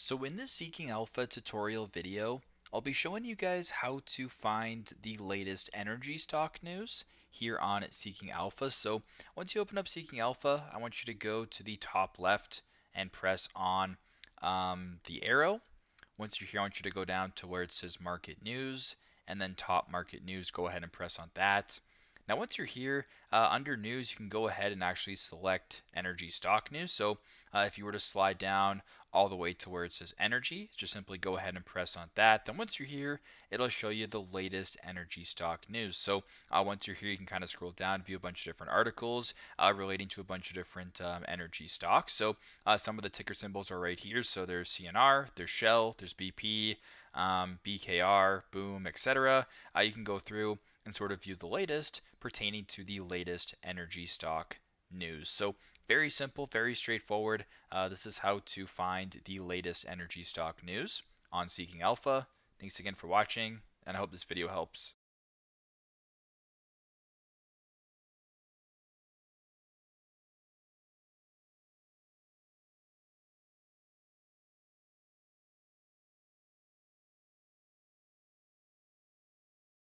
So in this Seeking Alpha tutorial video, I'll be showing you guys how to find the latest energy stock news here on Seeking Alpha. So once you open up Seeking Alpha, I want you to go to the top left and press on the arrow. Once you're here, I want you to go down to where it says Market News and then Top Market News. Go ahead and press on that. Now, once you're here, under News, you can go ahead and actually select Energy Stock News. So if you were to slide down all the way to where it says Energy, just simply go ahead and press on that. Then once you're here, it'll show you the latest energy stock news. So once you're here, you can kind of scroll down, view a bunch of different articles relating to a bunch of different energy stocks. So some of the ticker symbols are right here. So there's CNR, there's Shell, there's BP, BKR, Boom, etc. You can go through and sort of view the latest pertaining to the latest energy stock news. So very simple, very straightforward. This is how to find the latest energy stock news on Seeking Alpha. Thanks again for watching, and I hope this video helps.